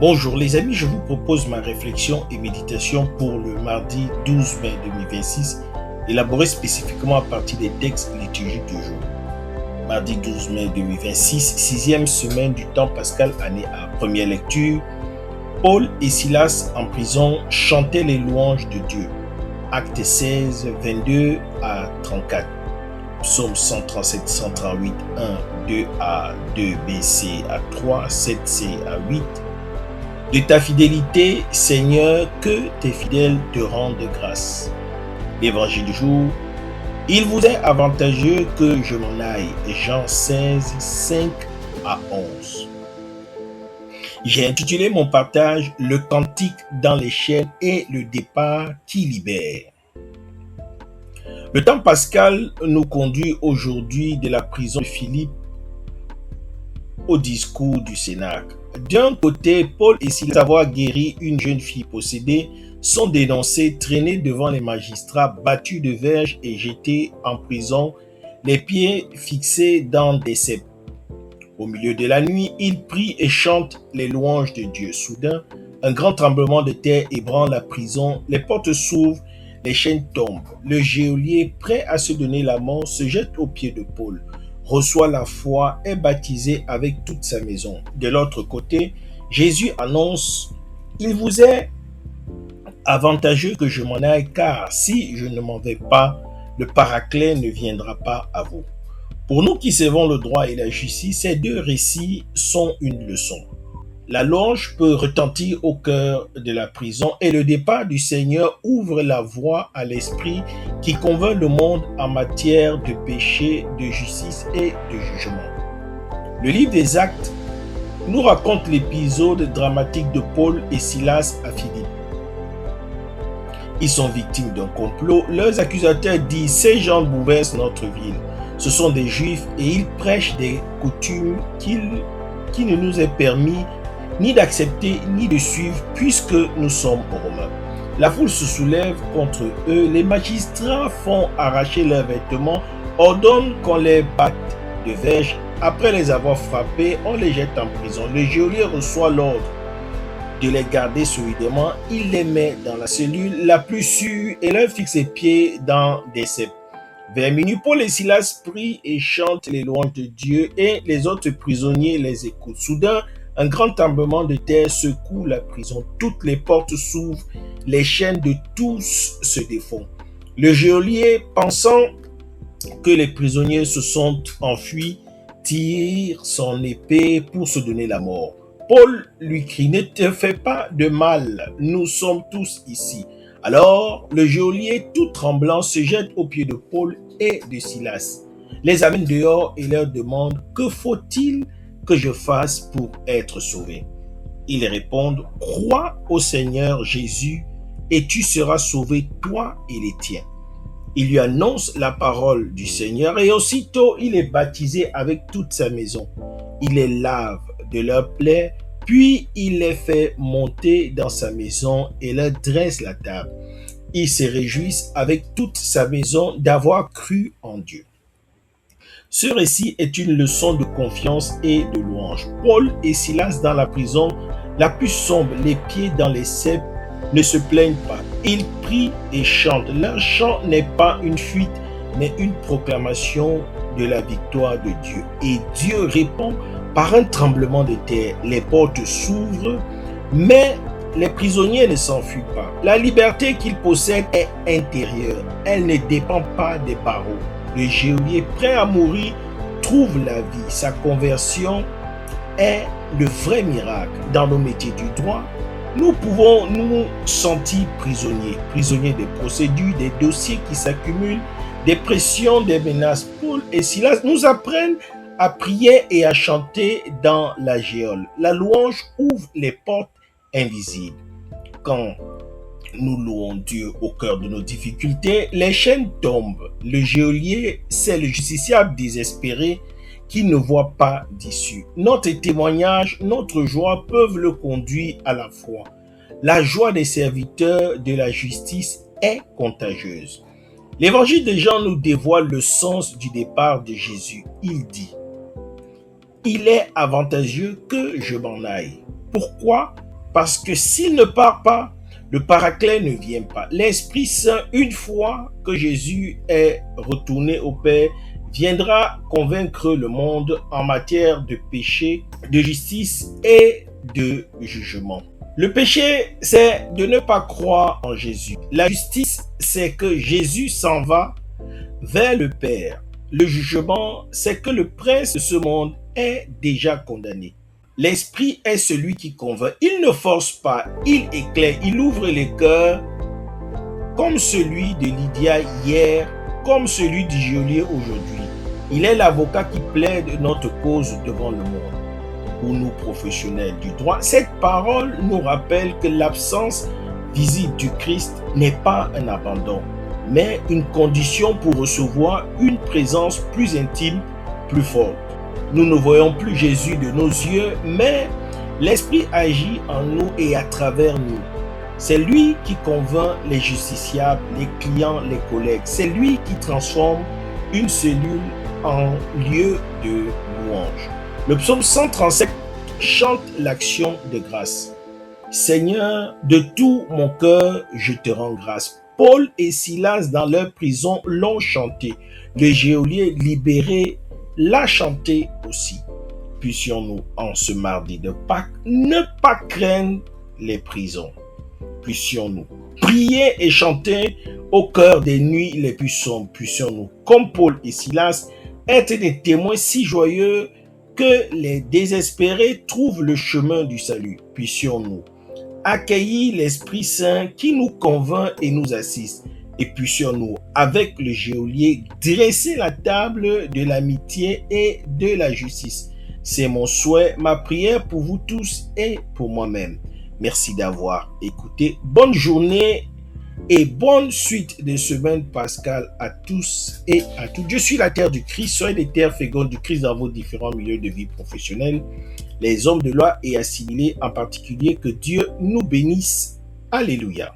Bonjour les amis, je vous propose ma réflexion et méditation pour le mardi 12 mai 2026, élaborée spécifiquement à partir des textes liturgiques du jour. Mardi 12 mai 2026, sixième semaine du temps pascal, année A. Première lecture, Paul et Silas en prison chantaient les louanges de Dieu. Actes 16, 22 à 34. Psaume 137, 138, 1, 2 à 2, B, C à 3, 7, C à 8. De ta fidélité, Seigneur, que tes fidèles te rendent grâce. L'évangile du jour. Il vous est avantageux que je m'en aille. Jean 16, 5 à 11. J'ai intitulé mon partage Le cantique dans les chaînes et le départ qui libère. Le temps pascal nous conduit aujourd'hui de la prison de Philippe au discours du Cénacle. D'un côté, Paul et Silas, avoir guéri une jeune fille possédée, sont dénoncés, traînés devant les magistrats, battus de verges et jetés en prison, les pieds fixés dans des ceps. Au milieu de la nuit, ils prient et chantent les louanges de Dieu. Soudain, un grand tremblement de terre ébranle la prison, les portes s'ouvrent, les chaînes tombent. Le geôlier, prêt à se donner la mort, se jette aux pieds de Paul, reçoit la foi, est baptisé avec toute sa maison. De l'autre côté, Jésus annonce « Il vous est avantageux que je m'en aille, car si je ne m'en vais pas, le Paraclet ne viendra pas à vous. » Pour nous qui servons le droit et la justice, ces deux récits sont une leçon. La louange peut retentir au cœur de la prison et le départ du Seigneur ouvre la voie à l'Esprit qui convainc le monde en matière de péché, de justice et de jugement. Le livre des Actes nous raconte l'épisode dramatique de Paul et Silas à Philippe. Ils sont victimes d'un complot. Leurs accusateurs disent « Ces gens bouleversent notre ville. Ce sont des Juifs et ils prêchent des coutumes qui ne nous est permis ni d'accepter ni de suivre puisque nous sommes romains. » La foule se soulève contre eux, les magistrats font arracher leurs vêtements, ordonnent qu'on les batte de verges. Après les avoir frappés, on les jette en prison. Le geôlier reçoit l'ordre de les garder solidement. Il les met dans la cellule la plus sûre et leur fixe les pieds dans des ceps. Vers minuit, Paul et Silas prient et chantent les louanges de Dieu et les autres prisonniers les écoutent. Soudain, un grand tremblement de terre secoue la prison. Toutes les portes s'ouvrent, les chaînes de tous se défont. Le geôlier, pensant que les prisonniers se sont enfuis, tire son épée pour se donner la mort. Paul lui crie « Ne te fais pas de mal, nous sommes tous ici. » Alors, le geôlier, tout tremblant, se jette aux pieds de Paul et de Silas, les amène dehors et leur demande « Que faut-il que je fasse pour être sauvé ?» Ils répondent « Crois au Seigneur Jésus et tu seras sauvé, toi et les tiens. » Il lui annonce la parole du Seigneur et aussitôt il est baptisé avec toute sa maison. Il les lave de leurs plaies, puis il les fait monter dans sa maison et leur dresse la table. Ils se réjouissent avec toute sa maison d'avoir cru en Dieu. Ce récit est une leçon de confiance et de louange. Paul et Silas dans la prison la plus sombre, les pieds dans les ceps, ne se plaignent pas. Ils prient et chantent. Leur chant n'est pas une fuite, mais une proclamation de la victoire de Dieu. Et Dieu répond par un tremblement de terre. Les portes s'ouvrent, mais les prisonniers ne s'enfuient pas. La liberté qu'ils possèdent est intérieure. Elle ne dépend pas des barreaux. Le geôlier, prêt à mourir, trouve la vie. Sa conversion est le vrai miracle. Dans nos métiers du droit, nous pouvons nous sentir prisonniers des procédures, des dossiers qui s'accumulent, des pressions, des menaces. Paul et Silas nous apprennent à prier et à chanter dans la géole. La louange ouvre les portes invisibles. Quand nous louons Dieu au cœur de nos difficultés, les chaînes tombent. Le geôlier, c'est le justiciable désespéré qui ne voit pas d'issue. Notre témoignage, notre joie peuvent le conduire à la foi. La joie des serviteurs de la justice est contagieuse. L'évangile de Jean nous dévoile le sens du départ de Jésus. Il dit « Il est avantageux que je m'en aille. » Pourquoi ? Parce que s'il ne part pas, le Paraclet ne vient pas. L'Esprit Saint, une fois que Jésus est retourné au Père, viendra convaincre le monde en matière de péché, de justice et de jugement. Le péché, c'est de ne pas croire en Jésus. La justice, c'est que Jésus s'en va vers le Père. Le jugement, c'est que le prince de ce monde est déjà condamné. L'Esprit est celui qui convainc. Il ne force pas, il éclaire, il ouvre les cœurs, comme celui de Lydia hier, comme celui du geôlier aujourd'hui. Il est l'avocat qui plaide notre cause devant le monde. Pour nous professionnels du droit, cette parole nous rappelle que l'absence visible du Christ n'est pas un abandon, mais une condition pour recevoir une présence plus intime, plus forte. Nous ne voyons plus Jésus de nos yeux, mais l'Esprit agit en nous et à travers nous. C'est lui qui convainc les justiciables, les clients, les collègues. C'est lui qui transforme une cellule en lieu de louange. Le psaume 137 chante l'action de grâce. Seigneur, de tout mon cœur, je te rends grâce. Paul et Silas dans leur prison l'ont chanté. Le geôlier libéré l'a chanté aussi. Puissions-nous, en ce mardi de Pâques, ne pas craindre les prisons. Puissions-nous prier et chanter au cœur des nuits les plus sombres. Puissions-nous, comme Paul et Silas, être des témoins si joyeux que les désespérés trouvent le chemin du salut. Puissions-nous accueillir l'Esprit Saint qui nous convainc et nous assiste. Et puissions-nous, avec le geôlier, dresser la table de l'amitié et de la justice. C'est mon souhait, ma prière pour vous tous et pour moi-même. Merci d'avoir écouté. Bonne journée et bonne suite de semaine pascale à tous et à toutes. Je suis la terre du Christ. Soyez des terres fécondes du Christ dans vos différents milieux de vie professionnelle. Les hommes de loi et assimilés en particulier. Que Dieu nous bénisse. Alléluia.